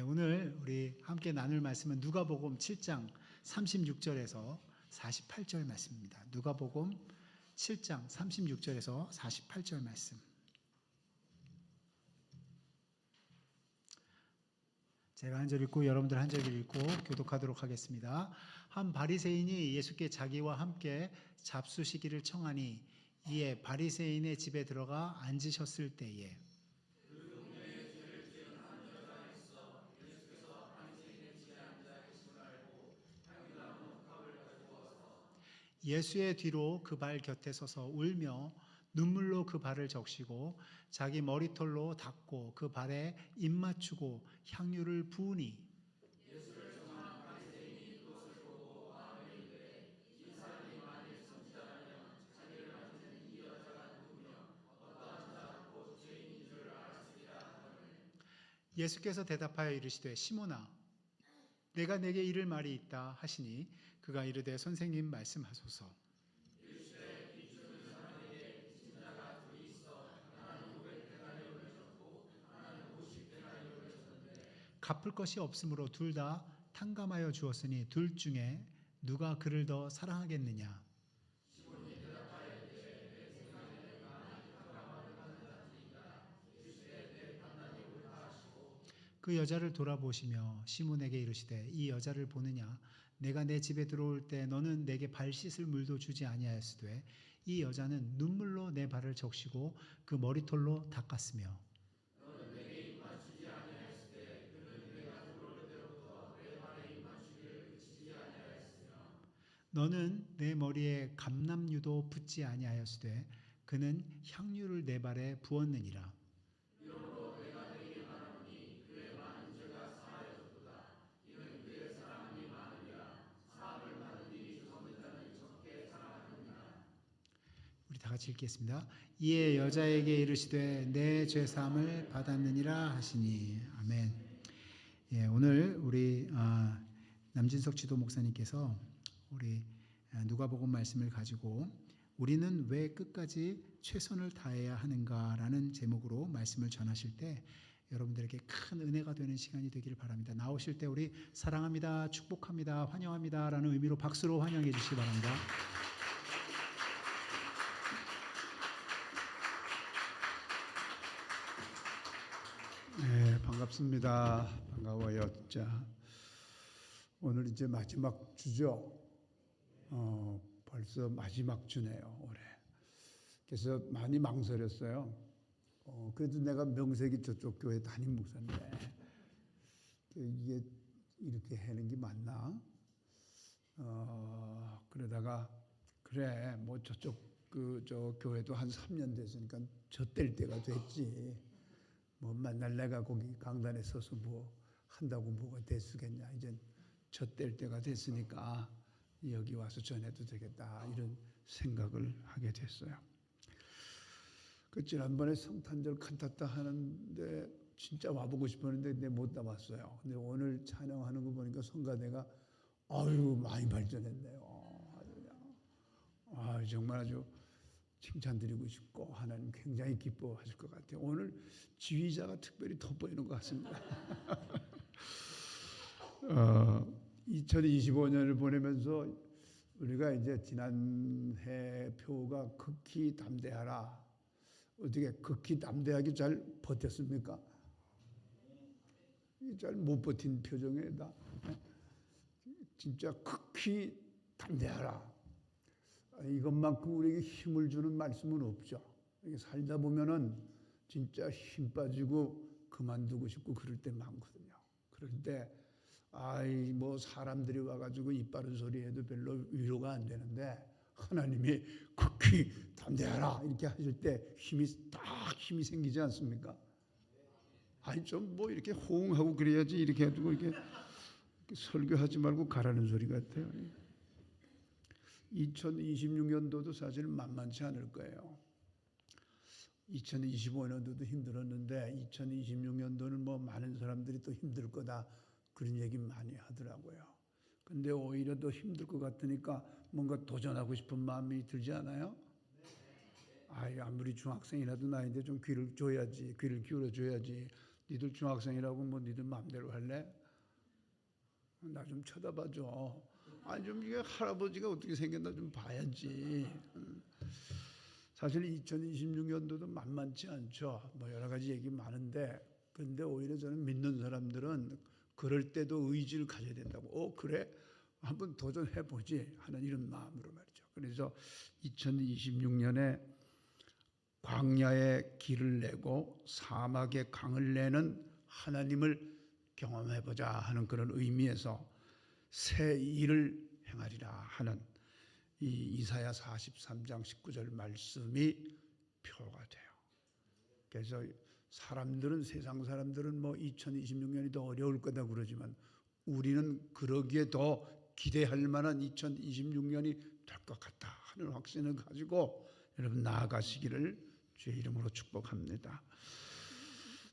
오늘 우리 함께 나눌 말씀은 누가복음 7장 36절에서 48절 말씀입니다. 누가복음 7장 36절에서 48절 말씀. 제가 한 절 읽고 여러분들 한 절 읽고 교독하도록 하겠습니다. 한 바리새인이 예수께 자기와 함께 잡수시기를 청하니 이에 바리새인의 집에 들어가 앉으셨을 때에 예수의 뒤로 그 발 곁에 서서 울며 눈물로 그 발을 적시고 자기 머리털로 닦고 그 발에 입 맞추고 향유를 부으니 예수께서 대답하여 이르시되 시몬아 내가 내게 이를 말이 있다 하시니 그가 이르되 선생님 말씀하소서. 갚을 것이 없으므로 둘 다 탕감하여 주었으니 둘 중에 누가 그를 더 사랑하겠느냐. 그 여자를 돌아보시며 시몬에게 이르시되 이 여자를 보느냐 내가 내 집에 들어올 때 너는 내게 발 씻을 물도 주지 아니하였으되 이 여자는 눈물로 내 발을 적시고 그 머리털로 닦았으며 너는 내 머리에 감람유도 붓지 아니하였으되 그는 향유를 내 발에 부었느니라. 우리 다 같이 읽겠습니다. 이에 여자에게 이르시되 내 죄사함을 받았느니라 하시니 아멘. 오늘 우리 남진석 지도 목사님께서 우리 누가복음 말씀을 가지고 우리는 왜 끝까지 최선을 다해야 하는가라는 제목으로 말씀을 전하실 때 여러분들에게 큰 은혜가 되는 시간이 되기를 바랍니다. 나오실 때 우리 사랑합니다, 축복합니다, 환영합니다 라는 의미로 박수로 환영해 주시기 바랍니다. 네, 반갑습니다. 반가워요. 자, 오늘 이제 마지막 주죠. 벌써 마지막 주네요, 올해. 그래서 많이 망설였어요. 그래도 내가 명색이 저쪽 교회 담임 목사인데 이게 이렇게 하는 게 맞나? 그러다가 그래, 뭐 저쪽 저 교회도 한 3년 됐으니까 저 뗄 때가 됐지. 뭐 만날 내가 거기 강단에 서서 뭐 한다고 뭐가 대수겠냐. 이제 저 뗄 때가 됐으니까 여기 와서 전해도 되겠다 이런 생각을 하게 됐어요. 그 지난번에 성탄절 칸타타 하는데 진짜 와보고 싶었는데 내가 못 나왔어요. 근데 오늘 찬양하는 거 보니까 성가대가 아유 많이 발전했네요. 정말 아주 칭찬드리고 싶고 하나님 굉장히 기뻐하실 것 같아요. 오늘 지휘자가 특별히 돋보이는 것 같습니다. 2025년을 보내면서 우리가 이제 지난해 표가 극히 담대하라. 어떻게 극히 담대하게 잘 버텼습니까? 잘 못 버틴 표정에다 진짜 극히 담대하라. 이것만큼 우리에게 힘을 주는 말씀은 없죠. 살다 보면은 진짜 힘 빠지고 그만두고 싶고 그럴 때 많거든요. 그럴 때 뭐 사람들이 와가지고 입 바른 소리 해도 별로 위로가 안 되는데 하나님이 극히 담대하라 이렇게 하실 때 힘이 생기지 않습니까? 좀 뭐 이렇게 호응하고 그래야지 이렇게 해두고 이렇게 설교하지 말고 가라는 소리 같아요. 2026년도도 사실 만만치 않을 거예요. 2025년도도 힘들었는데 2026년도는 뭐 많은 사람들이 또 힘들 거다 그런 얘기 많이 하더라고요. 근데 오히려 더 힘들 것 같으니까 뭔가 도전하고 싶은 마음이 들지 않아요? 아무리 중학생이라도 나이인데 좀 귀를 기울여 줘야지. 니들 중학생이라고 뭐 니들 마음대로 할래? 나 좀 쳐다봐줘. 아니 좀 이게 할아버지가 어떻게 생겼나 좀 봐야지. 사실 2026년도도 만만치 않죠. 뭐 여러 가지 얘기 많은데, 근데 오히려 저는 믿는 사람들은 그럴 때도 의지를 가져야 된다고. 그래? 한번 도전해 보지 하는 이런 마음으로 말이죠. 그래서 2026년에 광야의 길을 내고 사막의 강을 내는 하나님을 경험해 보자 하는 그런 의미에서 새 일을 행하리라 하는 이 이사야 43장 19절 말씀이 표가 돼요. 그래서 사람들은, 세상 사람들은 뭐 2026년이 더 어려울 거다 그러지만 우리는 그러기에 더 기대할 만한 2026년이 될 것 같다 하는 확신을 가지고 여러분 나아가시기를 주의 이름으로 축복합니다.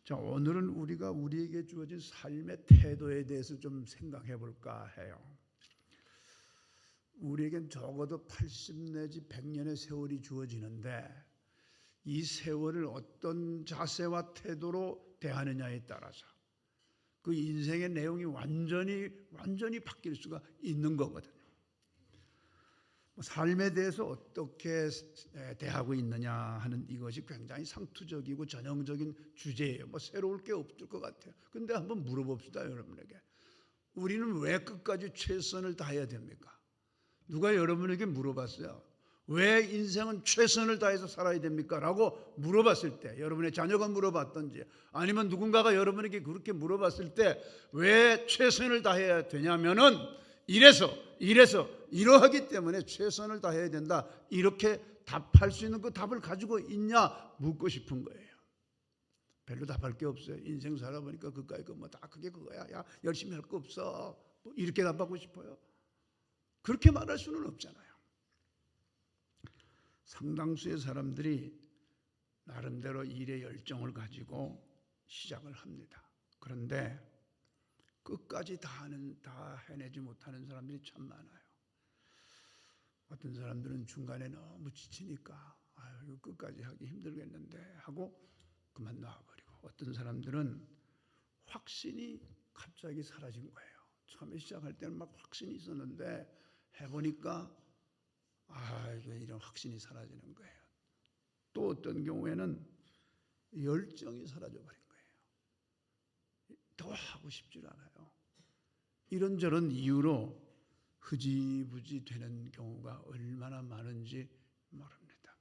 자, 오늘은 우리가 우리에게 주어진 삶의 태도에 대해서 좀 생각해 볼까 해요. 우리에겐 적어도 80 내지 100년의 세월이 주어지는데 이 세월을 어떤 자세와 태도로 대하느냐에 따라서 그 인생의 내용이 완전히 바뀔 수가 있는 거거든요. 삶에 대해서 어떻게 대하고 있느냐 하는 이것이 굉장히 상투적이고 전형적인 주제예요. 뭐 새로울 게 없을 것 같아요. 근데 한번 물어봅시다, 여러분에게. 우리는 왜 끝까지 최선을 다해야 됩니까? 누가 여러분에게 물어봤어요? 왜 인생은 최선을 다해서 살아야 됩니까? 라고 물어봤을 때, 여러분의 자녀가 물어봤던지 아니면 누군가가 여러분에게 그렇게 물어봤을 때 왜 최선을 다해야 되냐면은 이래서 이러하기 때문에 최선을 다해야 된다, 이렇게 답할 수 있는 그 답을 가지고 있냐 묻고 싶은 거예요. 별로 답할 게 없어요. 인생 살아보니까 그까이 뭐 다 그게 그거야. 야, 열심히 할 거 없어. 뭐 이렇게 답하고 싶어요? 그렇게 말할 수는 없잖아요. 상당수의 사람들이 나름대로 일에 열정을 가지고 시작을 합니다. 그런데 끝까지 다 해내지 못하는 사람들이 참 많아요. 어떤 사람들은 중간에 너무 지치니까 이거 끝까지 하기 힘들겠는데 하고 그만 놔버리고, 어떤 사람들은 확신이 갑자기 사라진 거예요. 처음에 시작할 때는 막 확신이 있었는데 해보니까 이거 이런 확신이 사라지는 거예요. 또 어떤 경우에는 열정이 사라져버린 거예요. 더 하고 싶질 않아요. 이런저런 이유로 흐지부지 되는 경우가 얼마나 많은지 모릅니다.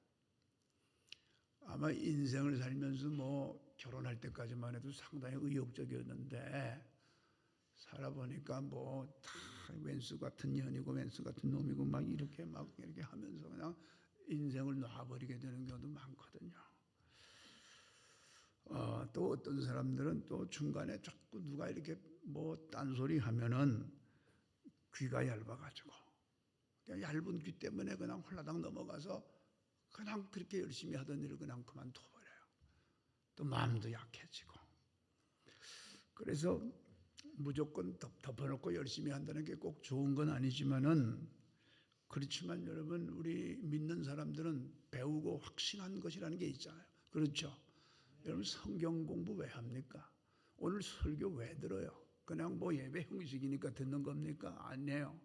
아마 인생을 살면서 뭐 결혼할 때까지만 해도 상당히 의욕적이었는데 살아보니까 뭐 다 왼수 같은 년이고 왼수 같은 놈이고 막 이렇게 하면서 그냥 인생을 놔버리게 되는 경우도 많거든요. 또 어떤 사람들은 또 중간에 자꾸 누가 이렇게 뭐 딴소리 하면은 귀가 얇아가지고 얇은 귀 때문에 그냥 홀라당 넘어가서 그냥 그렇게 열심히 하던 일을 그냥 그만둬버려요. 또 마음도 약해지고. 그래서 무조건 덮어놓고 열심히 한다는 게 꼭 좋은 건 아니지만은, 그렇지만 여러분, 우리 믿는 사람들은 배우고 확신한 것이라는 게 있잖아요. 그렇죠? 여러분, 성경 공부 왜 합니까? 오늘 설교 왜 들어요? 그냥 뭐 예배 형식이니까 듣는 겁니까? 아니에요.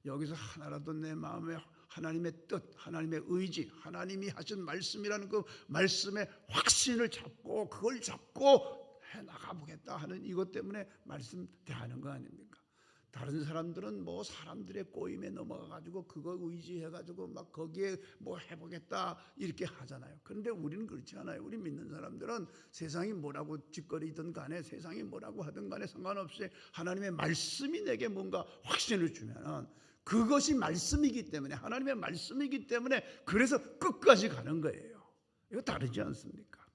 여기서 하나라도 내 마음에 하나님의 뜻, 하나님의 의지, 하나님이 하신 말씀이라는 그 말씀의 확신을 잡고 그걸 잡고 해나가 보겠다 하는 이것 때문에 말씀 대하는 거 아닙니까? 다른 사람들은 뭐 사람들의 꼬임에 넘어가가지고 그거 의지해가지고 막 거기에 뭐 해보겠다 이렇게 하잖아요. 그런데 우리는 그렇지 않아요. 우리 믿는 사람들은 세상이 뭐라고 짓거리든 간에, 세상이 뭐라고 하든 간에 상관없이 하나님의 말씀이 내게 뭔가 확신을 주면은 그것이 말씀이기 때문에, 하나님의 말씀이기 때문에 그래서 끝까지 가는 거예요. 이거 다르지 않습니까?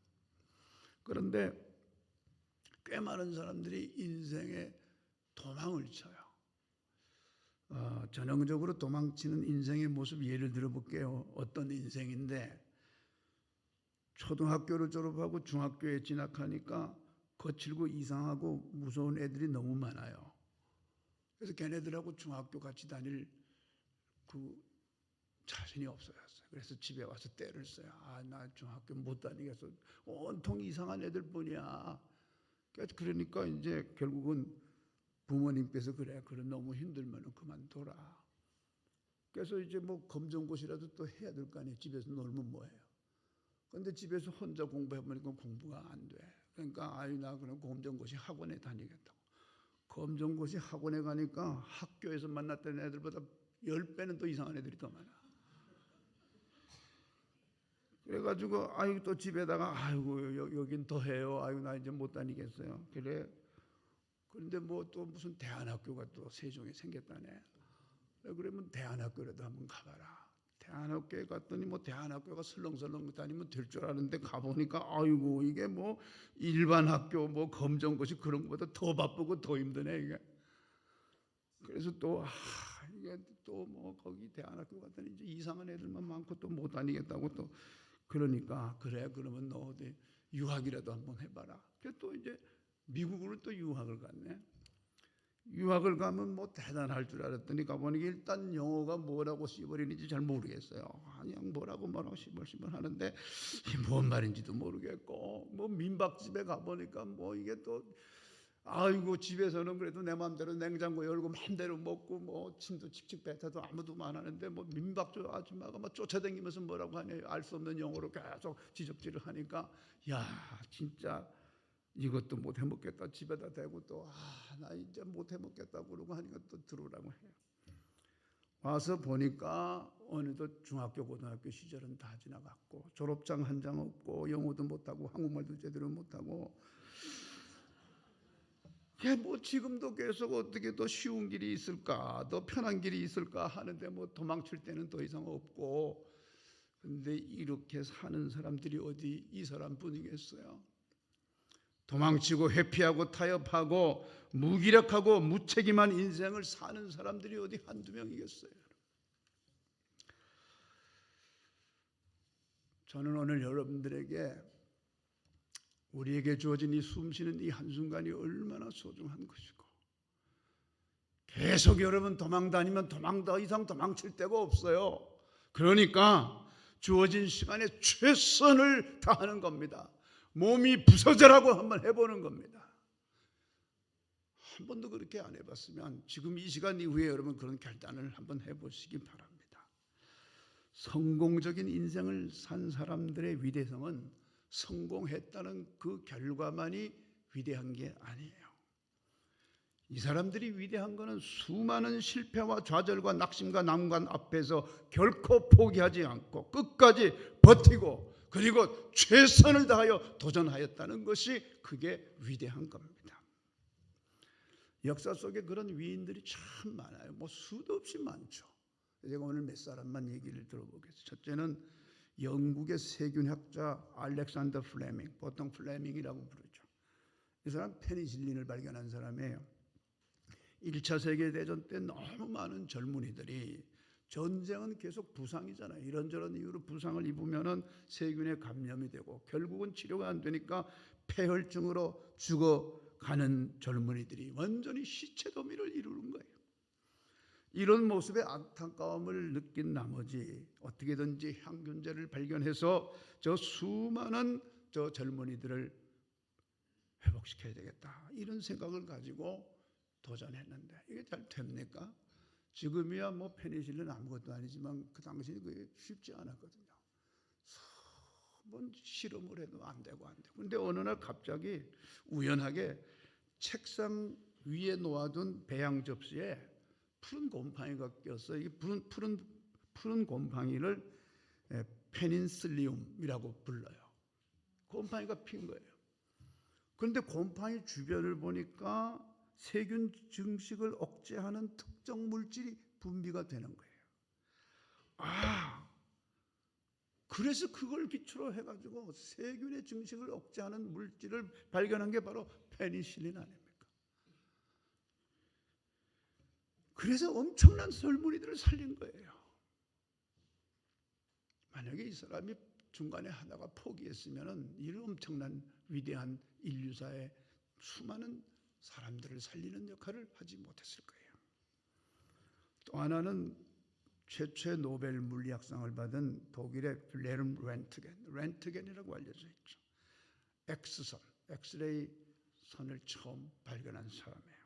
그런데 꽤 많은 사람들이 인생에 도망을 쳐요. 전형적으로 도망치는 인생의 모습 예를 들어볼게요. 어떤 인생인데, 초등학교를 졸업하고 중학교에 진학하니까 거칠고 이상하고 무서운 애들이 너무 많아요. 그래서 걔네들하고 중학교 같이 다닐 그 자신이 없어졌어요. 그래서 집에 와서 때를 써요. 나 중학교 못 다니겠어. 온통 이상한 애들 뿐이야. 그러니까 이제 결국은 부모님께서 그래 너무 힘들면 그만둬라. 그래서 이제 뭐 검정고시라도 또 해야 될 거 아니에요. 집에서 놀면 뭐해요. 근데 집에서 혼자 공부해보니까 공부가 안 돼. 그러니까 아유 나 그럼 검정고시 학원에 다니겠다고. 검정고시 학원에 가니까 학교에서 만났던 애들보다 10배는 더 이상한 애들이 더 많아. 그래가지고 아유 또 집에다가 아이고 여긴 더 해요. 아유 나 이제 못 다니겠어요. 그래. 그런데 뭐 또 무슨 대안학교가 또 세종에 생겼다네. 그러면 대안학교라도 한번 가봐라. 대안학교에 갔더니 뭐 대안학교가 설렁설렁 다니면 될 줄 알았는데 가보니까 아이고 이게 뭐 일반 학교 뭐 검정고시 그런 것보다 더 바쁘고 더 힘드네 이게. 그래서 또 이게 또 뭐 거기 대안학교 갔더니 이제 이상한 애들만 많고 또 못 다니겠다고 또 그러니까 그래 그러면 너 어디 유학이라도 한번 해봐라. 그래서 또 이제 미국으로 또 유학을 갔네. 유학을 가면 뭐 대단할 줄 알았더니 가보니까 일단 영어가 뭐라고 씨버리는지 잘 모르겠어요. 그냥 뭐라고 씨벌 하는데 뭔 말인지도 모르겠고 뭐 민박집에 가보니까 뭐 이게 또 아이고 집에서는 그래도 내 마음대로 냉장고 열고 마음대로 먹고 뭐 침도 칙칙 뱉어도 아무도 안 하는데 뭐 민박집 아줌마가 막 쫓아다니면서 뭐라고 하냐 알 수 없는 영어로 계속 지적질을 하니까 야 진짜 이것도 못 해먹겠다. 집에다 대고 또 나 이제 못 해먹겠다고 그러고 하니까 또 들어오라고 해요. 와서 보니까 어느덧 중학교 고등학교 시절은 다 지나갔고 졸업장 한 장 없고 영어도 못하고 한국말도 제대로 못하고 뭐 지금도 계속 어떻게 더 쉬운 길이 있을까 더 편한 길이 있을까 하는데 뭐 도망칠 때는 더 이상 없고 근데 이렇게 사는 사람들이 어디 이 사람뿐이겠어요. 도망치고 회피하고 타협하고 무기력하고 무책임한 인생을 사는 사람들이 어디 한두 명이겠어요. 저는 오늘 여러분들에게 우리에게 주어진 이 숨쉬는 이 한순간이 얼마나 소중한 것이고 계속 여러분 도망 다니면 더 이상 도망칠 데가 없어요. 그러니까 주어진 시간에 최선을 다하는 겁니다. 몸이 부서져라고 한번 해보는 겁니다. 한 번도 그렇게 안 해봤으면 지금 이 시간 이후에 여러분 그런 결단을 한번 해보시기 바랍니다. 성공적인 인생을 산 사람들의 위대성은 성공했다는 그 결과만이 위대한 게 아니에요. 이 사람들이 위대한 것은 수많은 실패와 좌절과 낙심과 난관 앞에서 결코 포기하지 않고 끝까지 버티고 그리고 최선을 다하여 도전하였다는 것이 그게 위대한 겁니다. 역사 속에 그런 위인들이 참 많아요. 뭐 수도 없이 많죠. 제가 오늘 몇 사람만 얘기를 들어보겠습니다. 첫째는 영국의 세균학자 알렉산더 플레밍, 보통 플레밍이라고 부르죠. 이 사람 페니실린을 발견한 사람이에요. 1차 세계대전 때 너무 많은 젊은이들이 전쟁은 계속 부상이잖아요. 이런저런 이유로 부상을 입으면은 세균에 감염이 되고 결국은 치료가 안 되니까 폐혈증으로 죽어가는 젊은이들이 완전히 시체더미를 이루는 거예요. 이런 모습에 안타까움을 느낀 나머지 어떻게든지 항균제를 발견해서 저 수많은 저 젊은이들을 회복시켜야 되겠다. 이런 생각을 가지고 도전했는데 이게 잘 됩니까? 지금이야 뭐 페니실린 아무것도 아니지만 그 당시에 그게 쉽지 않았거든요. 수번 실험을 해도 안 되고. 그런데 어느 날 갑자기 우연하게 책상 위에 놓아둔 배양 접시에 푸른 곰팡이가 꼈어요. 이 푸른 곰팡이를 페닌슬리움이라고 불러요. 곰팡이가 핀 거예요. 그런데 곰팡이 주변을 보니까 세균 증식을 억제하는 특정 물질이 분비가 되는 거예요. 그래서 그걸 기초로 해가지고 세균의 증식을 억제하는 물질을 발견한 게 바로 페니실린 아닙니까? 그래서 엄청난 젊은이들을 살린 거예요. 만약에 이 사람이 중간에 하다가 포기했으면 이런 엄청난 위대한 인류사의 수많은 사람들을 살리는 역할을 하지 못했을 거예요. 또 하나는 최초의 노벨 물리학상을 받은 독일의 빌헬름 렌트겐이라고 알려져 있죠. 엑스선, 엑스레이 선을 처음 발견한 사람이에요.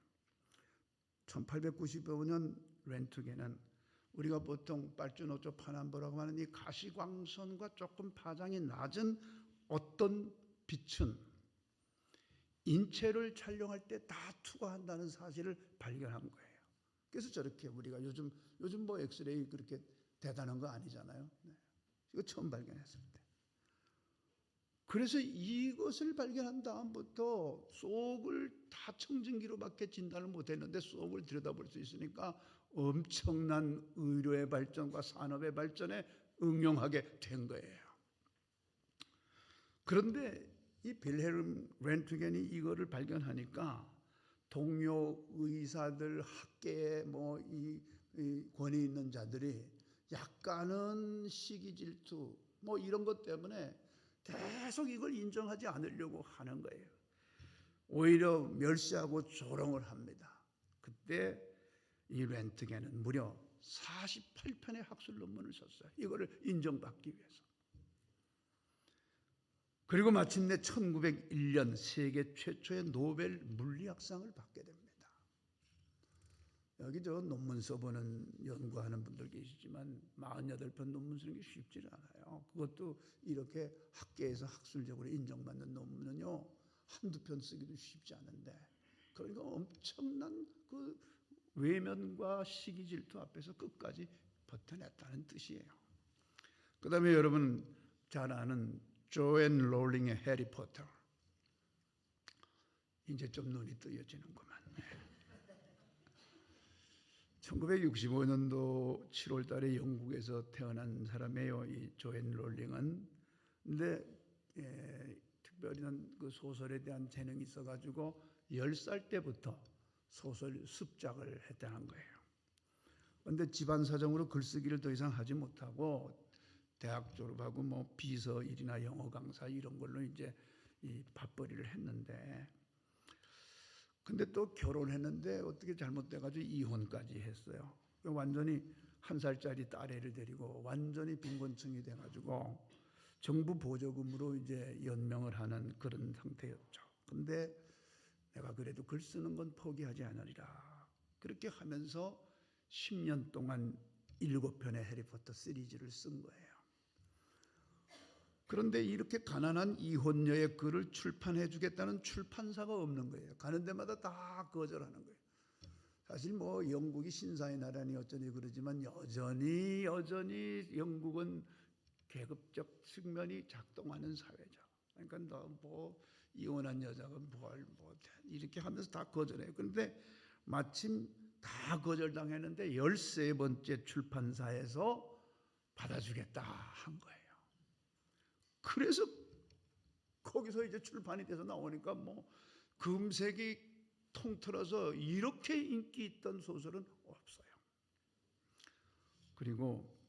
1895년 렌트겐은 우리가 보통 빨주노초 파남보라고 하는 이 가시광선과 조금 파장이 낮은 어떤 빛은 인체를 촬영할 때 다 투과한다는 사실을 발견한 거예요. 그래서 저렇게 우리가 요즘 뭐 엑스레이 그렇게 대단한 거 아니잖아요. 네. 이거 처음 발견했을 때. 그래서 이것을 발견한 다음부터 속을 다 청진기로밖에 진단을 못했는데 속을 들여다볼 수 있으니까 엄청난 의료의 발전과 산업의 발전에 응용하게 된 거예요. 그런데 이 빌헬름 렌트겐이 이거를 발견하니까 동료 의사들, 학계에 이 권위 있는 자들이 약간은 시기 질투 이런 것 때문에 계속 이걸 인정하지 않으려고 하는 거예요. 오히려 멸시하고 조롱을 합니다. 그때 이 렌트겐은 무려 48편의 학술 논문을 썼어요. 이거를 인정받기 위해서. 그리고 마침내 1901년 세계 최초의 노벨 물리학상을 받게 됩니다. 여기 저 논문 써보는 연구하는 분들 계시지만 48편 논문 쓰는 게 쉽지 않아요. 그것도 이렇게 학계에서 학술적으로 인정받는 논문은요 한두 편 쓰기도 쉽지 않은데, 그러니까 엄청난 그 외면과 시기 질투 앞에서 끝까지 버텨냈다는 뜻이에요. 그 다음에 여러분 잘 아는 조앤 롤링의 해리포터. 이제 좀 눈이 뜨여지는구만. 1965년도 7월 달에 영국에서 태어난 사람이에요. 이 조앤 롤링은. 근데 특별히 그 소설에 대한 재능이 있어가지고 10살 때부터 소설 습작을 했다는 거예요. 그런데 집안 사정으로 글쓰기를 더 이상 하지 못하고 대학 졸업하고 비서 일이나 영어 강사 이런 걸로 이제 이 밥벌이를 했는데, 근데 또 결혼했는데 어떻게 잘못돼가지고 이혼까지 했어요. 완전히 1살짜리 딸애를 데리고 완전히 빈곤층이 돼가지고 정부 보조금으로 이제 연명을 하는 그런 상태였죠. 근데 내가 그래도 글 쓰는 건 포기하지 않으리라. 그렇게 하면서 10년 동안 7편의 해리포터 시리즈를 쓴 거예요. 그런데 이렇게 가난한 이혼녀의 글을 출판해 주겠다는 출판사가 없는 거예요. 가는 데마다 다 거절하는 거예요. 사실 영국이 신사의 나라니 어쩌니 그러지만 여전히 영국은 계급적 측면이 작동하는 사회죠. 그러니까 너 이혼한 여자가 이렇게 하면서 다 거절해요. 그런데 마침 다 거절당했는데 13번째 출판사에서 받아주겠다 한 거예요. 그래서 거기서 이제 출판이 돼서 나오니까 금색이 통틀어서 이렇게 인기 있던 소설은 없어요. 그리고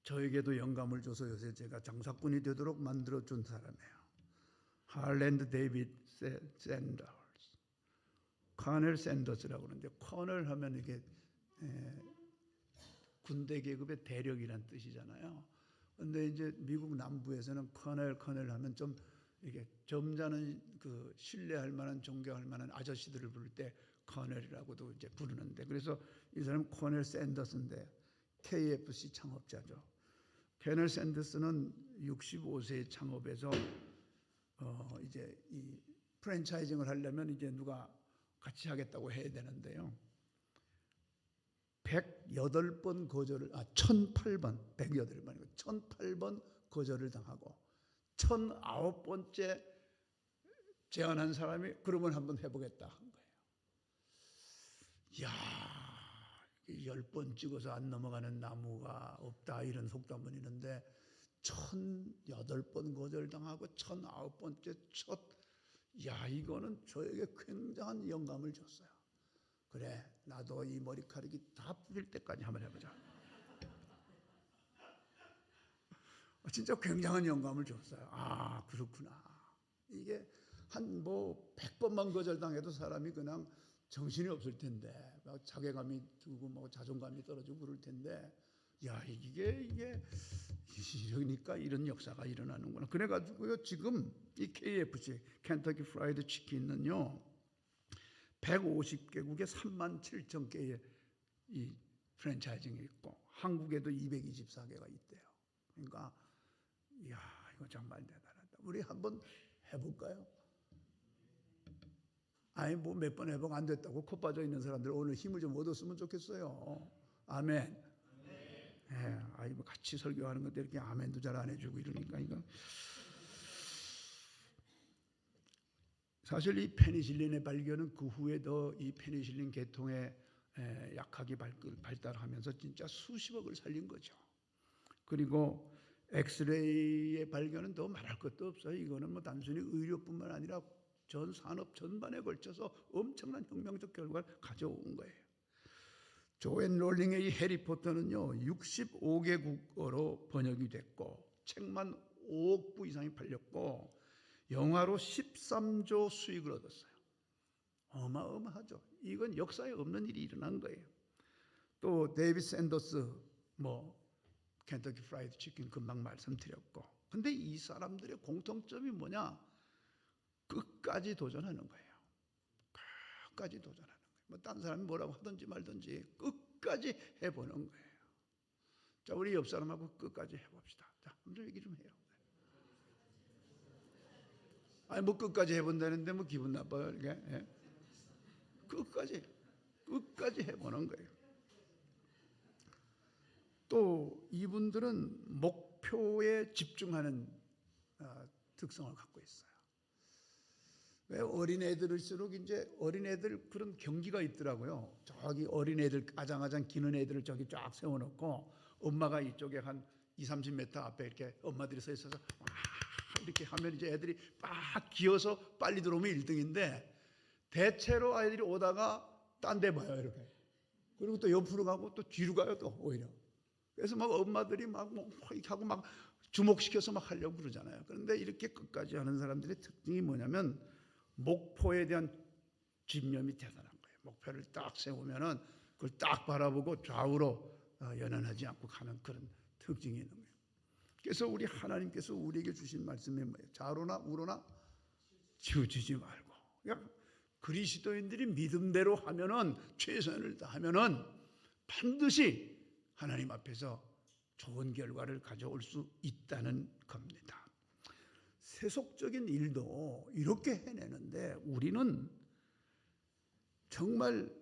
저에게도 영감을 줘서 요새 제가 장사꾼이 되도록 만들어준 사람이에요. 할랜드 데이빗 샌더스, 커넬 샌더스라고 그러는데, 커넬 하면 이게 군대 계급의 대령이란 뜻이잖아요. 근데 이제 미국 남부에서는 커넬 하면 좀 이게 점잖은 그 신뢰할 만한 존경할 만한 아저씨들을 부를 때 커넬이라고도 이제 부르는데, 그래서 이 사람 커넬 샌더스인데 KFC 창업자죠. 커넬 샌더스는 65세에 창업해서 이제 이 프랜차이징을 하려면 이제 누가 같이 하겠다고 해야 되는데요. 108번 거절을 1008번 거절을 당하고 1009번째 제안한 사람이 그러면 한번 해보겠다 한 거예요. 이야, 10번 찍어서 안 넘어가는 나무가 없다 이런 속담은 있는데 1008번 거절당하고 1009번째 이거는 저에게 굉장한 영감을 줬어요. 그래, 나도 이 머리카락이 다 뿌릴 때까지 한번 해보자. 진짜 굉장한 영감을 줬어요. 아, 그렇구나. 이게 한 100번만 거절당해도 사람이 그냥 정신이 없을 텐데, 자괴감이 들고 자존감이 떨어지고 그럴 텐데 야, 이게 이러니까 이런 역사가 일어나는구나. 그래가지고요, 지금 이 KFC 켄터키 프라이드 치킨은요 150개국에 37,000개의 이 프랜차이징이 있고 한국에도 224개가 있대요. 그러니까 이야, 이거 정말 대단하다. 우리 한번 해볼까요? 아니 뭐 몇 번 해보고 안 됐다고 코 빠져 있는 사람들 오늘 힘을 좀 얻었으면 좋겠어요. 아멘. 예, 아이 뭐 같이 설교하는 건데 이렇게 아멘도 잘 안 해주고 이러니까 이거 사실 이 페니실린의 발견은 그 후에 더 이 페니실린 계통의 약학이 발달하면서 진짜 수십억을 살린 거죠. 그리고 엑스레이의 발견은 더 말할 것도 없어요. 이거는 뭐 단순히 의료뿐만 아니라 전 산업 전반에 걸쳐서 엄청난 혁명적 결과를 가져온 거예요. 조앤 롤링의 이 해리포터는요 65개국어로 번역이 됐고 책만 5억 부 이상이 팔렸고 영화로 13조 수익을 얻었어요. 어마어마하죠. 이건 역사에 없는 일이 일어난 거예요. 또 데이빗 샌더스 뭐 켄터키 프라이드 치킨 금방 말씀드렸고, 근데 이 사람들의 공통점이 뭐냐? 끝까지 도전하는 거예요. 끝까지 도전하는 거예요. 뭐 딴 사람이 뭐라고 하든지 말든지 끝까지 해보는 거예요. 자, 우리 옆 사람하고 끝까지 해봅시다. 자, 한번 얘기 좀 해요. 아니 뭐 끝까지 해본다는데 뭐 기분 나빠요 이게? 예? 끝까지 해보는 거예요. 또 이분들은 목표에 집중하는 특성을 갖고 있어요. 왜 어린애들일수록 이제 어린애들 그런 경기가 있더라고요. 저기 어린애들 아장아장 기는 애들을 저기 쫙 세워놓고 엄마가 이쪽에 한 20-30m 앞에 이렇게 엄마들이 서 있어서 이렇게 하면 이제 애들이 막 기어서 빨리 들어오면 1등인데 대체로 아이들이 오다가 딴 데 봐요 이렇게. 그리고 또 옆으로 가고 또 뒤로 가요 또 오히려. 그래서 막 엄마들이 막 이렇게 하고 막 주목시켜서 막 하려고 그러잖아요. 그런데 이렇게 끝까지 하는 사람들의 특징이 뭐냐면 목표에 대한 집념이 대단한 거예요. 목표를 딱 세우면은 그걸 딱 바라보고 좌우로 연연하지 않고 가는 그런 특징이 있는 거예요. 그래서 우리 하나님께서 우리에게 주신 말씀이 뭐예요? 좌로나 우로나 치우치지 말고. 그러니까 그리스도인들이 믿음대로 하면은 최선을 다하면은 반드시 하나님 앞에서 좋은 결과를 가져올 수 있다는 겁니다. 세속적인 일도 이렇게 해내는데 우리는 정말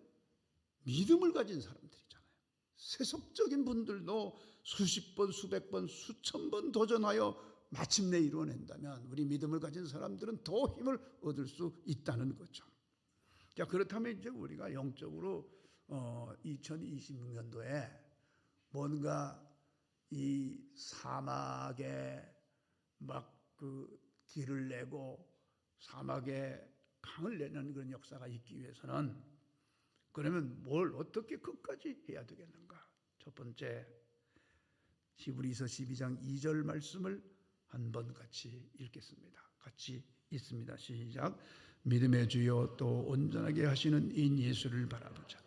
믿음을 가진 사람들이잖아요. 세속적인 분들도 수십 번, 수백 번, 수천 번 도전하여 마침내 이루어낸다면 우리 믿음을 가진 사람들은 더 힘을 얻을 수 있다는 거죠. 자, 그렇다면 이제 우리가 영적으로 2026년도에 뭔가 이 사막에 막 그 길을 내고 사막에 강을 내는 그런 역사가 있기 위해서는 그러면 뭘 어떻게 끝까지 해야 되겠는가? 첫 번째 히브리서 12장 2절 말씀을 한번 같이 읽겠습니다. 같이 읽습니다. 시작. 믿음의 주여 또 온전하게 하시는 인 예수를 바라보자.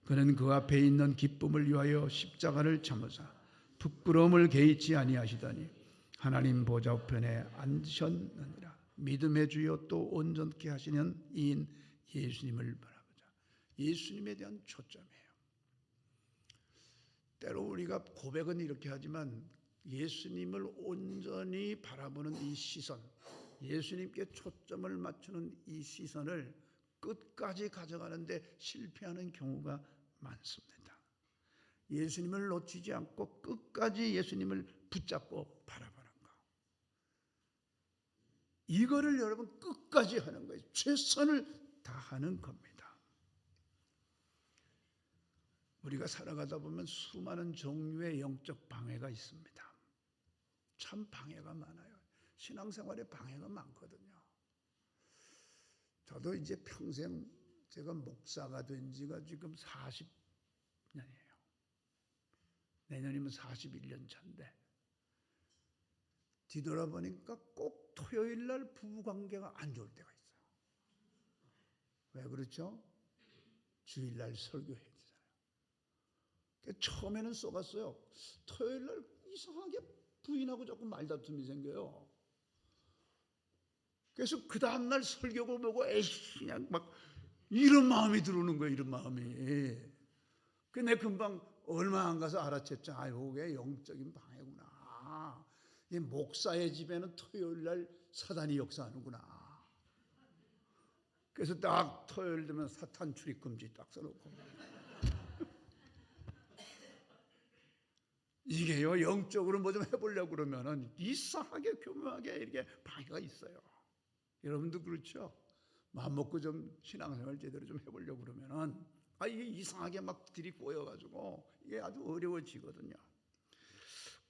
그는 그 앞에 있는 기쁨을 위하여 십자가를 참으사 부끄러움을 개의치 아니하시더니 하나님 보좌 우편에 앉으셨느니라. 믿음의 주여 또 온전케 하시는 이인 예수님을 바라보자. 예수님에 대한 초점이에요. 때로 우리가 고백은 이렇게 하지만 예수님을 온전히 바라보는 이 시선, 예수님께 초점을 맞추는 이 시선을 끝까지 가져가는데 실패하는 경우가 많습니다. 예수님을 놓치지 않고 끝까지 예수님을 붙잡고 바라보는 것. 이거를 여러분 끝까지 하는 거예요. 최선을 다하는 겁니다. 우리가 살아가다 보면 수많은 종류의 영적 방해가 있습니다. 참 방해가 많아요. 신앙생활에 방해가 많거든요. 저도 이제 평생 제가 목사가 된 지가 지금 40년이에요. 내년이면 41년 차인데 뒤돌아보니까 꼭 토요일 날 부부관계가 안 좋을 때가 있어요. 왜 그렇죠? 주일날 설교해야 되잖아요. 처음에는 쏘갔어요. 토요일 날 이상하게 부인하고 자꾸 말다툼이 생겨요. 그래서 그 다음날 설교고 보고 에이 그냥 막 이런 마음이 들어오는 거예요. 이런 마음이. 근데 금방 얼마 안 가서 알아챘죠. 아유, 이게 영적인 방해구나. 이 목사의 집에는 토요일 날 사단이 역사하는구나. 그래서 딱 토요일 되면 사탄 출입 금지 딱 써놓고. 이게요, 영적으로 뭐 좀 해보려고 그러면은 이상하게 교묘하게 이렇게 방해가 있어요. 여러분도 그렇죠? 마음 먹고 좀 신앙생활 제대로 좀 해보려고 그러면은 이게 이상하게 막 들이 꼬여가지고 이게 아주 어려워지거든요.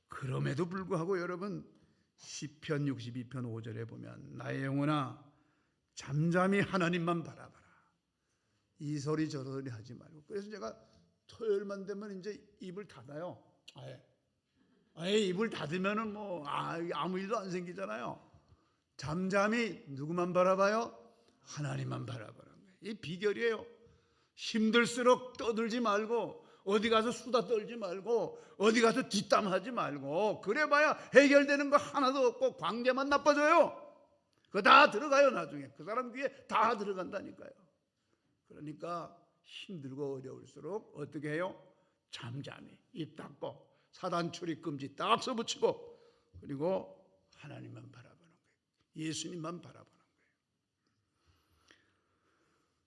그럼에도 불구하고 여러분 시편 62편 5절에 보면 나의 영혼아 잠잠히 하나님만 바라봐라. 이 소리 저 소리 하지 말고. 그래서 제가 토요일만 되면 이제 입을 닫아요. 아예 입을 닫으면은 뭐 아무 일도 안 생기잖아요. 잠잠히 누구만 바라봐요? 하나님만 바라보라는 거예요. 이 비결이에요. 힘들수록 떠들지 말고 어디 가서 수다 떨지 말고 어디 가서 뒷담하지 말고 그래봐야 해결되는 거 하나도 없고 관계만 나빠져요. 그거 다 들어가요. 나중에 그 사람 귀에 다 들어간다니까요. 그러니까 힘들고 어려울수록 어떻게 해요? 잠잠히 입 닫고 사단 출입 금지 딱 써붙이고 그리고 하나님만 바라보는 거예요. 예수님만 바라보는 거예요.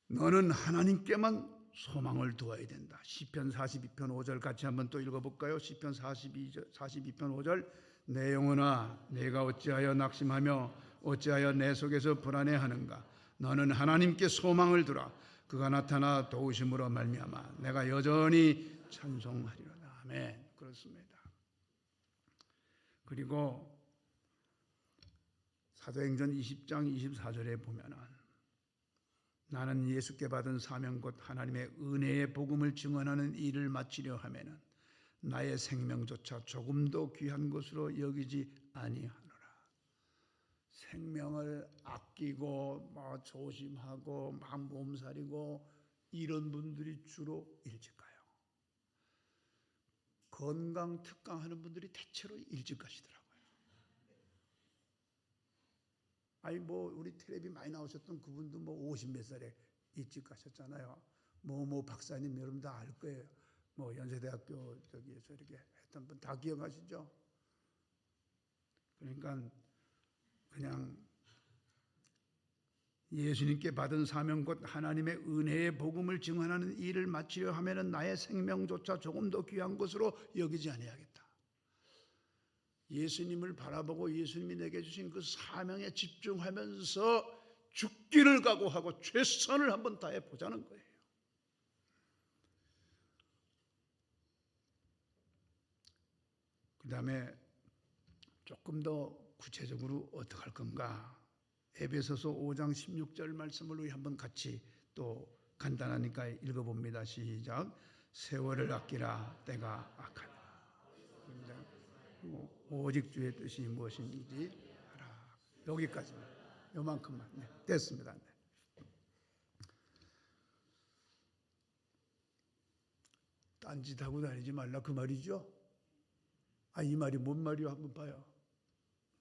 너는 하나님께만 소망을 두어야 된다. 시편 42편 5절 같이 한번 또 읽어볼까요? 시편 42편 5절 내 영혼아 내가 어찌하여 낙심하며 어찌하여 내 속에서 불안해하는가. 너는 하나님께 소망을 두라. 그가 나타나 도우심으로 말미암아 내가 여전히 찬송하리로다. 아멘. 그렇습니다. 그리고 사도행전 20장 24절에 보면은 나는 예수께 받은 사명 곧 하나님의 은혜의 복음을 증언하는 일을 마치려 하면은 나의 생명조차 조금도 귀한 것으로 여기지 아니하노라. 생명을 아끼고 막 조심하고 막 몸살이고 이런 분들이 주로 일찍 가요. 건강 특강하는 분들이 대체로 일찍 가시더라고요. 뭐 우리 텔레비 많이 나오셨던 그분도 뭐 50몇 살에 일찍 가셨잖아요. 뭐 박사님 여러분 다 알 거예요. 뭐 연세대학교 저기에서 이렇게 했던 분 다 기억하시죠? 그러니까 그냥 예수님께 받은 사명 곧 하나님의 은혜의 복음을 증언하는 일을 마치려 하면은 나의 생명조차 조금 더 귀한 것으로 여기지 아니하겠다. 예수님을 바라보고 예수님이 내게 주신 그 사명에 집중하면서 죽기를 각오하고 최선을 한번 다해 보자는 거예요. 그 다음에 조금 더 구체적으로 어떻게 할 건가? 에베소서 5장 16절 말씀을 우리 한번 같이 또 간단하니까 읽어봅니다. 시작. 세월을 아끼라 때가 악하다. 오직 주의 뜻이 무엇인지 알아. 여기까지만. 요만큼만. 네, 됐습니다. 네. 딴짓하고 다니지 말라 그 말이죠. 이 말이 뭔 말이요? 한번 봐요.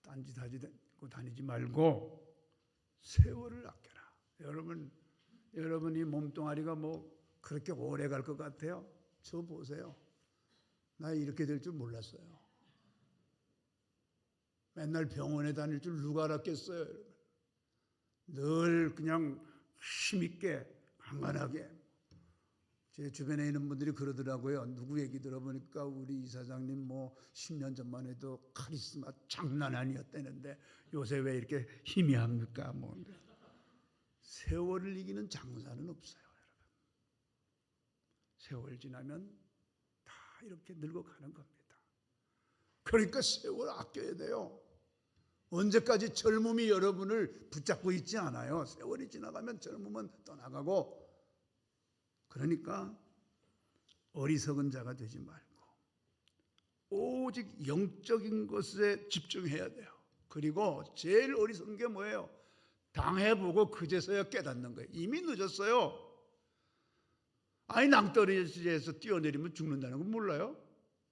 딴짓하고 다니지 말고 세월을 아껴라. 여러분이 몸뚱아리가 뭐 그렇게 오래 갈 것 같아요? 저 보세요. 나 이렇게 될 줄 몰랐어요. 맨날 병원에 다닐 줄 누가 알았겠어요? 늘 그냥 힘있게 강건하게. 제 주변에 있는 분들이 그러더라고요. 누구 얘기 들어보니까 우리 이사장님 뭐 10년 전만 해도 카리스마 장난 아니었다는데 요새 왜 이렇게 희미합니까? 뭐 세월을 이기는 장사는 없어요, 여러분. 세월 지나면 다 이렇게 늙어가는 겁니다. 그러니까 세월 아껴야 돼요. 언제까지 젊음이 여러분을 붙잡고 있지 않아요. 세월이 지나가면 젊음은 떠나가고. 그러니까 어리석은 자가 되지 말고 오직 영적인 것에 집중해야 돼요. 그리고 제일 어리석은 게 뭐예요? 당해보고 그제서야 깨닫는 거예요. 이미 늦었어요. 아니 낭떠러지에서 뛰어내리면 죽는다는 거 몰라요?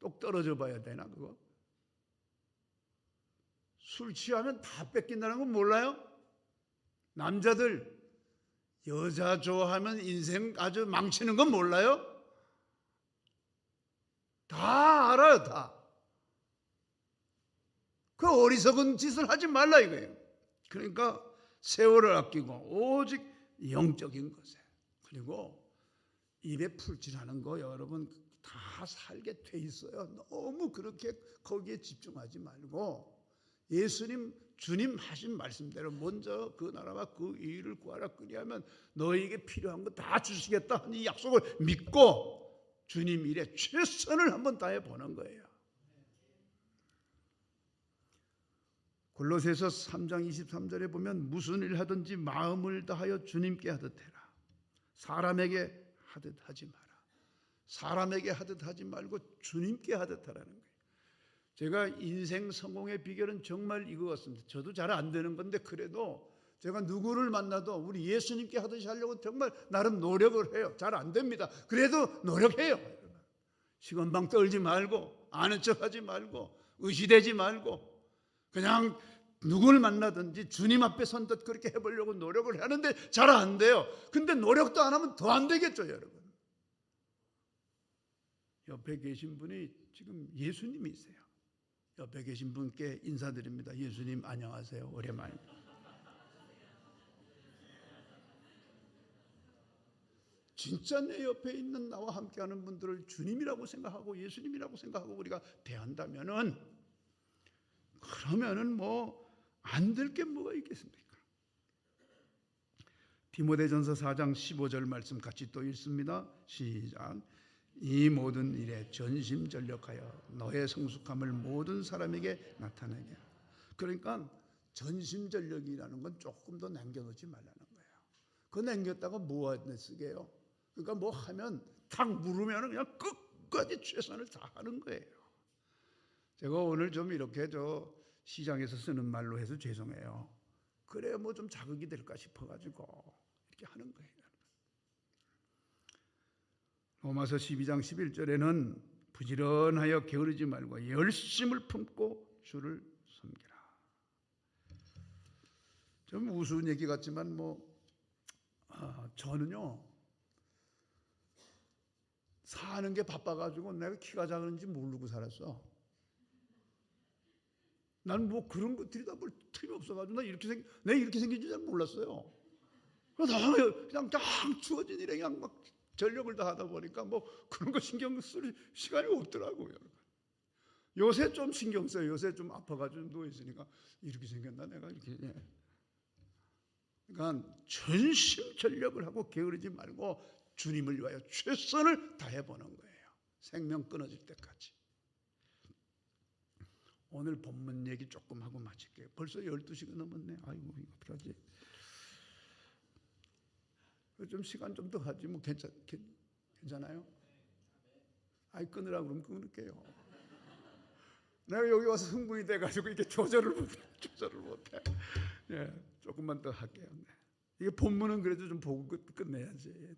똑 떨어져 봐야 되나 그거? 술 취하면 다 뺏긴다는 건 몰라요? 남자들 여자 좋아하면 인생 아주 망치는 건 몰라요? 다 알아요, 다. 그 어리석은 짓을 하지 말라 이거예요. 그러니까 세월을 아끼고 오직 영적인 것에, 그리고 입에 풀칠하는 거 여러분 다 살게 돼 있어요. 너무 그렇게 거기에 집중하지 말고 주님 하신 말씀대로 먼저 그 나라와 그 의를 구하라. 그리하면 너에게 필요한 거 다 주시겠다 하는 이 약속을 믿고 주님 일에 최선을 한번 다해 보는 거예요. 골로새서 3장 23절에 보면 무슨 일 하든지 마음을 다하여 주님께 하듯 해라. 사람에게 하듯 하지 마라. 사람에게 하듯 하지 말고 주님께 하듯 하라는 거예요. 제가 인생 성공의 비결은 정말 이거 같습니다. 저도 잘 안 되는 건데 그래도 제가 누구를 만나도 우리 예수님께 하듯이 하려고 정말 나름 노력을 해요. 잘 안 됩니다. 그래도 노력해요. 시건방 떨지 말고 아는 척하지 말고 의시되지 말고 그냥 누구를 만나든지 주님 앞에 선듯 그렇게 해보려고 노력을 하는데 잘 안 돼요. 근데 노력도 안 하면 더 안 되겠죠, 여러분. 옆에 계신 분이 지금 예수님이세요. 옆에 계신 분께 인사드립니다. 예수님 안녕하세요. 오랜만입니다. 진짜 내 옆에 있는 나와 함께하는 분들을 주님이라고 생각하고 예수님이라고 생각하고 우리가 대한다면은 그러면은 뭐 안 될 게 뭐가 있겠습니까? 디모데전서 4장 15절 말씀 같이 또 읽습니다. 시작. 이 모든 일에 전심전력하여 너의 성숙함을 모든 사람에게 나타내게 하라. 그러니까 전심전력이라는 건 조금 더 남겨놓지 말라는 거예요. 그거 남겼다가 뭐 쓰게요? 그러니까 뭐 하면 탁 물으면 그냥 끝까지 최선을 다하는 거예요. 제가 오늘 좀 이렇게 시장에서 쓰는 말로 해서 죄송해요. 그래야 뭐 좀 자극이 될까 싶어가지고 이렇게 하는 거예요. 로마서 12장 11절에는 부지런하여 게으르지 말고 열심을 품고 주를 섬기라. 좀 우스운 얘기 같지만 저는요 사는 게 바빠가지고 내가 키가 작은지 모르고 살았어. 난 뭐 그런 것들이 다 볼 틈이 없어가지고 내가 이렇게 생긴 줄 잘 몰랐어요. 그냥 주어진 일에 그냥 막 전력을 다하다 보니까 뭐 그런 거 신경 쓸 시간이 없더라고요. 요새 좀 신경 써요. 요새 좀 아파가지고 누워 있으니까 이렇게 생겼나 내가 이렇게. 그러니까 전심전력을 하고 게으르지 말고 주님을 위하여 최선을 다해보는 거예요. 생명 끊어질 때까지. 오늘 본문 얘기 조금 하고 마칠게요. 벌써 12시가 넘었네. 아이고 이거 어떡하지? 좀 시간 좀 더 하지 뭐 괜찮아요? 아이 끊으라고 그러면 끊을게요. 내가 여기 와서 흥분이 돼가지고 이게 조절을 못해. 예, 조금만 더 할게요. 네. 이게 본문은 그래도 좀 보고 끝내야지. 네.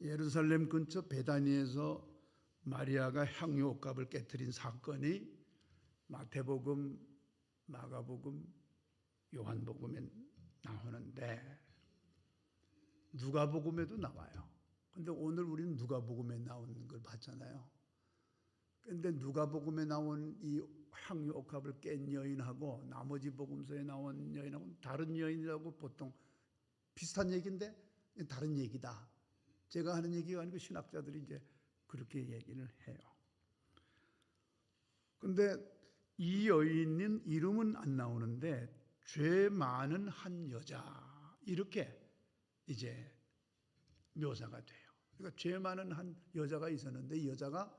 예루살렘 근처 베다니에서 마리아가 향유옥합을 깨뜨린 사건이 마태복음, 마가복음, 요한복음에 나오는데 누가복음에도 나와요. 근데 오늘 우리는 누가복음에 나오는 걸 봤잖아요. 근데 누가복음에 나온 이 향유옥합을 깬 여인하고 나머지 복음서에 나온 여인하고는 다른 여인이라고 보통 비슷한 얘기인데 다른 얘기다. 제가 하는 얘기가 아니고 신학자들이 이제 그렇게 얘기를 해요. 근데 이 여인은 이름은 안 나오는데 죄 많은 한 여자 이렇게 이제 묘사가 돼요. 그러니까 죄 많은 한 여자가 있었는데 이 여자가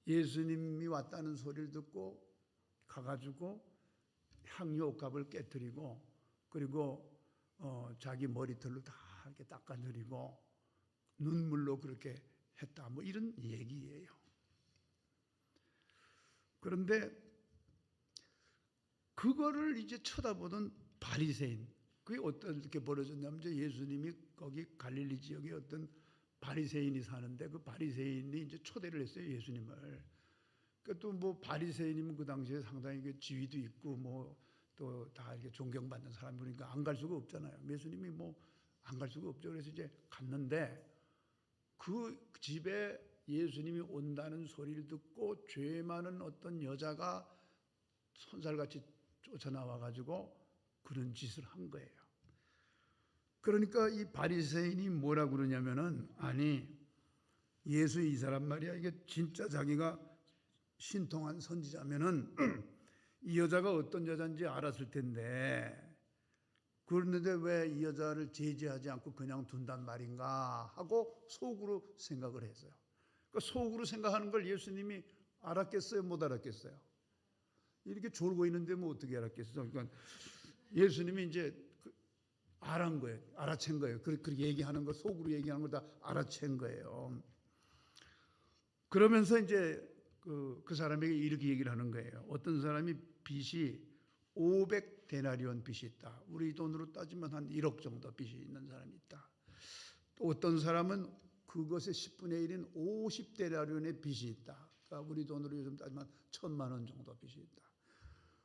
예수님이 왔다는 소리를 듣고 가가지고 향유옥합을 깨뜨리고 그리고 자기 머리털로 다 이렇게 닦아내리고 눈물로 그렇게 했다. 뭐 이런 얘기예요. 그런데 그거를 이제 쳐다보던 바리새인 그게 어떻게 벌어졌냐면 이제 예수님이 거기 갈릴리 지역에 어떤 바리새인이 사는데 그 바리새인이 이제 초대를 했어요, 예수님을. 그 또 뭐 바리새인이면 그 당시에 상당히 그 지위도 있고 뭐 또 다 이렇게 존경받는 사람 그러니까 안 갈 수가 없잖아요. 예수님이 뭐 안 갈 수가 없죠. 그래서 이제 갔는데 그 집에 예수님이 온다는 소리를 듣고 죄 많은 어떤 여자가 손살같이 쫓아나와 가지고 그런 짓을 한 거예요. 그러니까 이 바리새인이 뭐라 그러냐면은 아니 예수 이 사람 말이야 이게 진짜 자기가 신통한 선지자면은 이 여자가 어떤 여자인지 알았을 텐데 그런데 왜 이 여자를 제지하지 않고 그냥 둔단 말인가 하고 속으로 생각을 했어요. 그 속으로 생각하는 걸 예수님이 알았겠어요? 못 알았겠어요? 이렇게 졸고 있는데 뭐 어떻게 알았겠어요? 그러니까 예수님이 이제 알아챈 거예요. 알아챈 거예요. 그렇게 얘기하는 거 속으로 얘기하는 걸 다 알아챈 거예요. 그러면서 이제 그 사람에게 이렇게 얘기를 하는 거예요. 어떤 사람이 빚이 500데나리온 빚이 있다. 우리 돈으로 따지면 한 1억 정도 빚이 있는 사람이 있다. 또 어떤 사람은 그것의 10분의 1인 50데나리온의 빚이 있다. 그러니까 우리 돈으로 요즘 따지면 1,000만 원 정도 빚이 있다.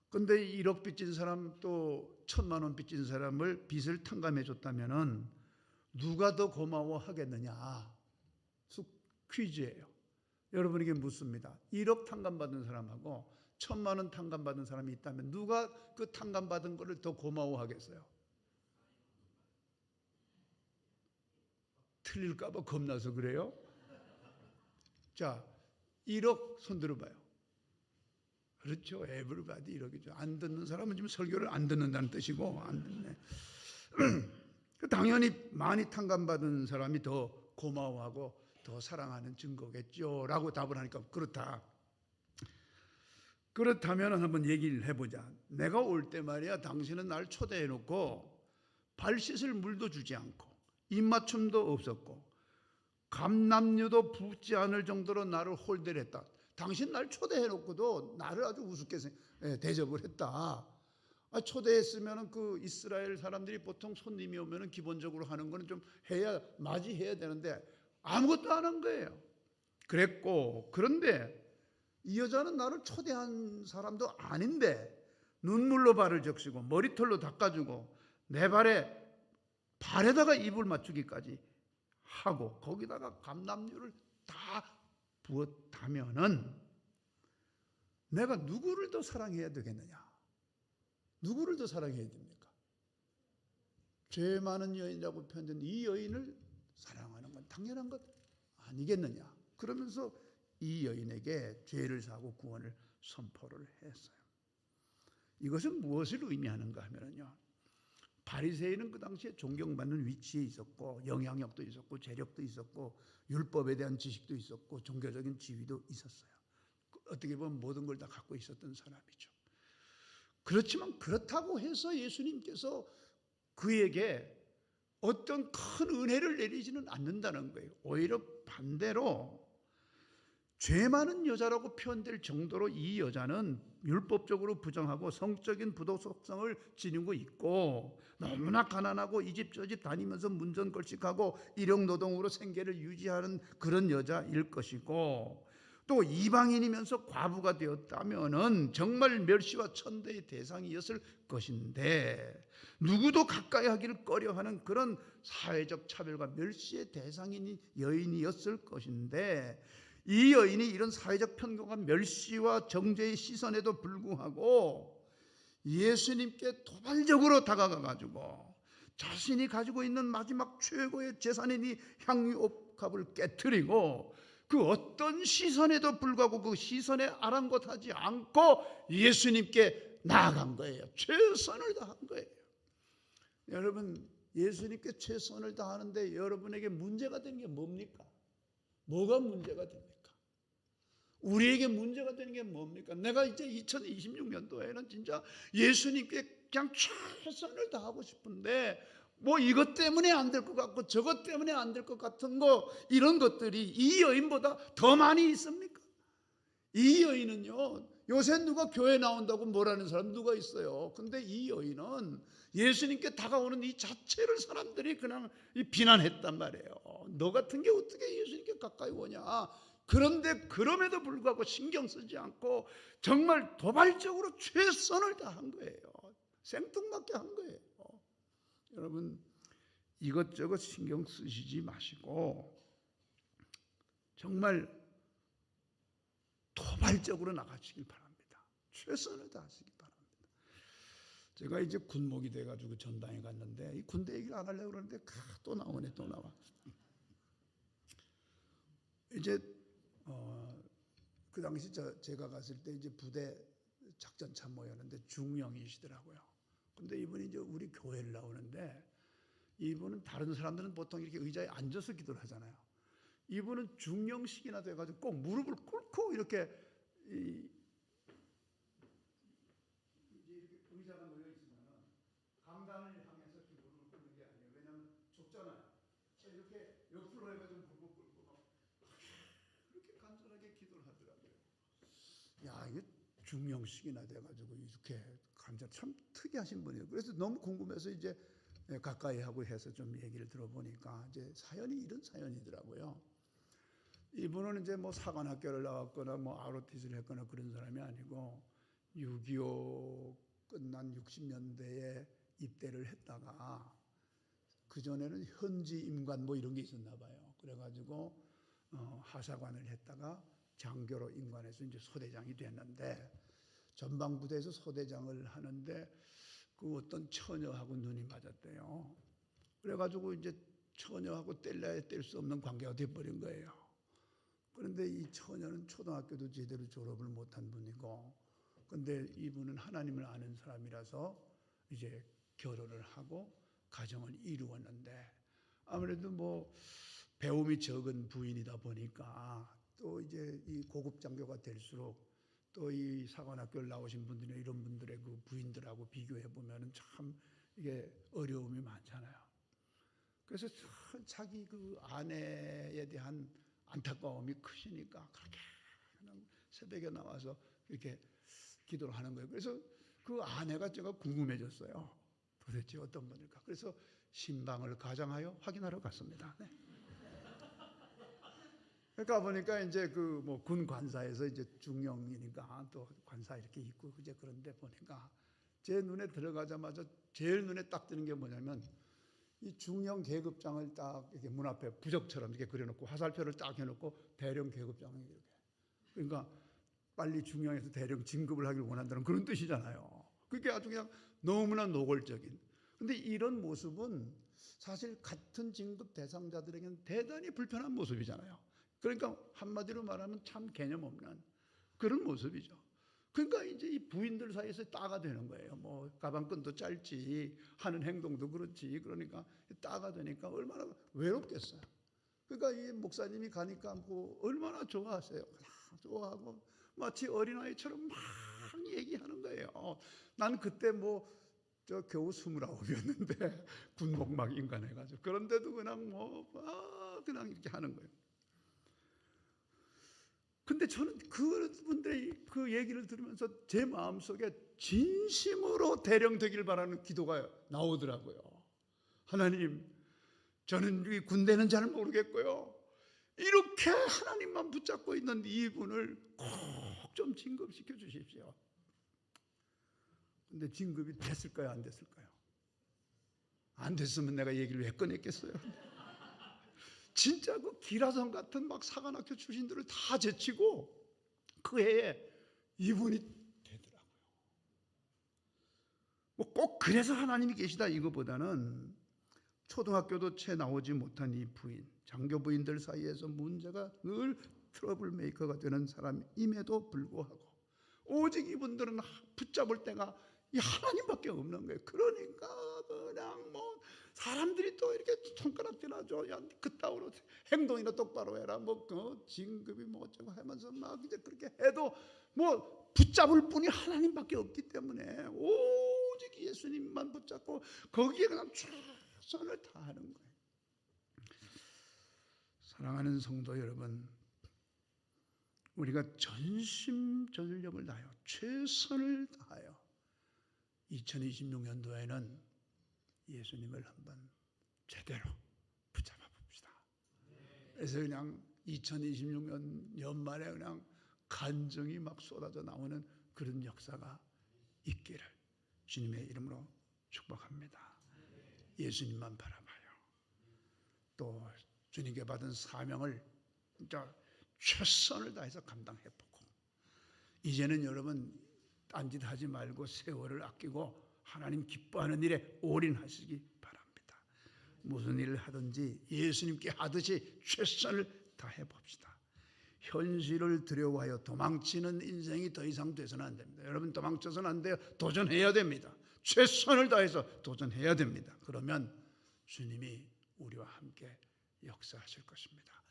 근데 1억 빚진 사람 또 1,000만 원 빚진 사람을 빚을 탕감해 줬다면은 누가 더 고마워하겠느냐? 퀴즈예요. 여러분에게 묻습니다. 1억 탕감받은 사람하고 1,000만 원 탕감받은 사람이 있다면 누가 그 탕감받은 거를 더 고마워하겠어요? 틀릴까 봐 겁나서 그래요? 자, 1억 손 들어봐요. 그렇죠. everybody 1억이죠. 안 듣는 사람은 지금 설교를 안 듣는다는 뜻이고 안 듣네. 당연히 많이 탕감받은 사람이 더 고마워하고 더 사랑하는 증거겠죠 라고 답을 하니까 그렇다. 그렇다면 한번 얘기를 해보자. 내가 올 때 말이야 당신은 날 초대해놓고 발 씻을 물도 주지 않고 입맞춤도 없었고 감남류도 붓지 않을 정도로 나를 홀대를 했다. 당신 날 초대해놓고도 나를 아주 우습게 대접을 했다. 초대했으면 그 이스라엘 사람들이 보통 손님이 오면 기본적으로 하는 거는 좀 해야 맞이해야 되는데 아무것도 안 한 거예요. 그랬고 그런데 이 여자는 나를 초대한 사람도 아닌데 눈물로 발을 적시고 머리털로 닦아주고 내 발에다가 이불 맞추기까지 하고 거기다가 감람류를 다 부었다면은 내가 누구를 더 사랑해야 되겠느냐? 누구를 더 사랑해야 됩니까? 죄 많은 여인이라고 표현된 이 여인을 사랑하는 건 당연한 것 아니겠느냐? 그러면서 이 여인에게 죄를 사고 구원을 선포를 했어요. 이것은 무엇을 의미하는가 하면요. 바리새인은 그 당시에 존경받는 위치에 있었고 영향력도 있었고 재력도 있었고 율법에 대한 지식도 있었고 종교적인 지위도 있었어요. 어떻게 보면 모든 걸 다 갖고 있었던 사람이죠. 그렇지만 그렇다고 해서 예수님께서 그에게 어떤 큰 은혜를 내리지는 않는다는 거예요. 오히려 반대로 죄 많은 여자라고 표현될 정도로 이 여자는 율법적으로 부정하고 성적인 부도덕성을 지니고 있고 너무나 가난하고 이 집 저 집 다니면서 문전걸식하고 일용노동으로 생계를 유지하는 그런 여자일 것이고 또 이방인이면서 과부가 되었다면은 정말 멸시와 천대의 대상이었을 것인데 누구도 가까이 하기를 꺼려하는 그런 사회적 차별과 멸시의 대상인 여인이었을 것인데 이 여인이 이런 사회적 편견과 멸시와 정죄의 시선에도 불구하고 예수님께 도발적으로 다가가 가지고 자신이 가지고 있는 마지막 최고의 재산인 이 향유옥합을 깨트리고 그 어떤 시선에도 불구하고 그 시선에 아랑곳하지 않고 예수님께 나아간 거예요. 최선을 다한 거예요. 여러분 예수님께 최선을 다하는데 여러분에게 문제가 되는 게 뭡니까? 뭐가 문제가 됩니까? 우리에게 문제가 되는 게 뭡니까? 내가 이제 2026년도에는 진짜 예수님께 그냥 최선을 다하고 싶은데 뭐 이것 때문에 안 될 것 같고 저것 때문에 안 될 것 같은 거 이런 것들이 이 여인보다 더 많이 있습니까? 이 여인은요 요새 누가 교회 나온다고 뭐라는 사람 누가 있어요? 근데 이 여인은 예수님께 다가오는 이 자체를 사람들이 그냥 비난했단 말이에요. 너 같은 게 어떻게 예수님께 가까이 오냐? 그런데 그럼에도 불구하고 신경 쓰지 않고 정말 도발적으로 최선을 다한 거예요. 생뚱맞게 한 거예요. 여러분, 이것저것 신경 쓰시지 마시고 정말 도발적으로 나가시길 바랍니다. 최선을 다하시길 바랍니다. 제가 이제 군목이 돼가지고 전당에 갔는데 이 군대 얘기를 안 하려고 그러는데 또 나오네, 또 나와. 이제 그 당시 제가 갔을 때 이제 부대 작전 참모였는데 중령이시더라고요. 근데 이분이 이제 우리 교회를 나오는데 이분은 다른 사람들은 보통 이렇게 의자에 앉아서 기도를 하잖아요. 이분은 중령식이나 돼가지고 꼭 무릎을 꿇고 이렇게 의자가 놓여 있으면 강단을 향해서 무릎을 꿇는 게 아니에요. 왜냐하면 좁잖아요. 이렇게 옆으로 해가지고 무릎을 꿇고 막 이렇게 간절하게 기도를 하더라고요. 야, 이게 중령식이나 돼가지고 이렇게 간절 참 특이하신 분이에요. 그래서 너무 궁금해서 이제 가까이 하고 해서 좀 얘기를 들어보니까 이제 사연이 이런 사연이더라고요. 이분은 이제 뭐 사관학교를 나왔거나 뭐 ROTC를 했거나 그런 사람이 아니고 6.25 끝난 60년대에 입대를 했다가 그 전에는 현지 임관 뭐 이런 게 있었나 봐요. 그래가지고 하사관을 했다가 장교로 임관해서 이제 소대장이 됐는데 전방부대에서 소대장을 하는데 그 어떤 처녀하고 눈이 맞았대요. 그래가지고 이제 처녀하고 뗄래야 뗄 수 없는 관계가 돼버린 거예요. 그런데 이 처녀는 초등학교도 제대로 졸업을 못한 분이고, 근데 이분은 하나님을 아는 사람이라서 이제 결혼을 하고 가정을 이루었는데 아무래도 뭐 배움이 적은 부인이다 보니까 또 이제 이 고급 장교가 될수록 또 이 사관학교를 나오신 분들이나 이런 분들의 그 부인들하고 비교해 보면은 참 이게 어려움이 많잖아요. 그래서 자기 그 아내에 대한 안타까움이 크시니까 그렇게 그냥 새벽에 나와서 이렇게 기도를 하는 거예요. 그래서 그 아내가 제가 궁금해졌어요. 도대체 어떤 분일까? 그래서 신방을 가장하여 확인하러 갔습니다. 네. 그러니까 보니까 이제 그 뭐 군 관사에서 이제 중령이니까 또 관사 이렇게 있고 이제 그런데 보니까 제 눈에 들어가자마자 제일 눈에 딱 뜨는 게 뭐냐면 이 중령 계급장을 딱 이렇게 문 앞에 부적처럼 이렇게 그려놓고 화살표를 딱 해놓고 대령 계급장을 이렇게. 그러니까 빨리 중령에서 대령 진급을 하길 원한다는 그런 뜻이잖아요. 그게 아주 그냥 너무나 노골적인. 근데 이런 모습은 사실 같은 진급 대상자들에게는 대단히 불편한 모습이잖아요. 그러니까 한마디로 말하면 참 개념 없는 그런 모습이죠. 그러니까 이제 이 부인들 사이에서 따가 되는 거예요. 뭐 가방끈도 짧지 하는 행동도 그렇지. 그러니까 따가 되니까 얼마나 외롭겠어요. 그러니까 이 목사님이 가니까 뭐 얼마나 좋아하세요. 좋아하고 마치 어린아이처럼 막 얘기하는 거예요. 난 그때 뭐 저 겨우 29이었는데 군복 막 인간해가지고 그런데도 그냥 그냥 이렇게 하는 거예요. 근데 저는 그분들의 그 얘기를 들으면서 제 마음속에 진심으로 대령되길 바라는 기도가 나오더라고요. 하나님, 저는 이 군대는 잘 모르겠고요. 이렇게 하나님만 붙잡고 있는 이분을 꼭 좀 진급시켜 주십시오. 근데 진급이 됐을까요? 안 됐을까요? 안 됐으면 내가 얘기를 왜 꺼냈겠어요? 진짜 그 기라성 같은 막 사관학교 출신들을 다 제치고 그 해에 이분이 되더라고요. 뭐 꼭 그래서 하나님이 계시다 이거보다는 초등학교도 채 나오지 못한 이 부인, 장교 부인들 사이에서 문제가 늘 트러블 메이커가 되는 사람임에도 불구하고 오직 이분들은 붙잡을 때가 이 하나님밖에 없는 거예요. 그러니까 그냥 뭐 사람들이 또 이렇게 손가락질하죠. 야, 그따위로 행동이나 똑바로 해라. 뭐 그 진급이 뭐 어쩌고 하면서 막 이제 그렇게 해도 뭐 붙잡을 분이 하나님밖에 없기 때문에 오직 예수님만 붙잡고 거기에 그냥 최선을 다하는 거예요. 사랑하는 성도 여러분, 우리가 전심전력을 다하여 최선을 다하여 2026년도에는 예수님을 한번 제대로 붙잡아 봅시다. 그래서 그냥 2026년 연말에 그냥 간증이 막 쏟아져 나오는 그런 역사가 있기를 주님의 이름으로 축복합니다. 예수님만 바라봐요. 또 주님께 받은 사명을 진짜 최선을 다해서 감당해보고, 이제는 여러분 딴짓하지 말고 세월을 아끼고 하나님 기뻐하는 일에 올인하시기 바랍니다. 무슨 일을 하든지 예수님께 하듯이 최선을 다해봅시다. 현실을 두려워하여 도망치는 인생이 더 이상 돼서는 안 됩니다. 여러분 도망쳐서는 안 돼요. 도전해야 됩니다. 최선을 다해서 도전해야 됩니다. 그러면 주님이 우리와 함께 역사하실 것입니다.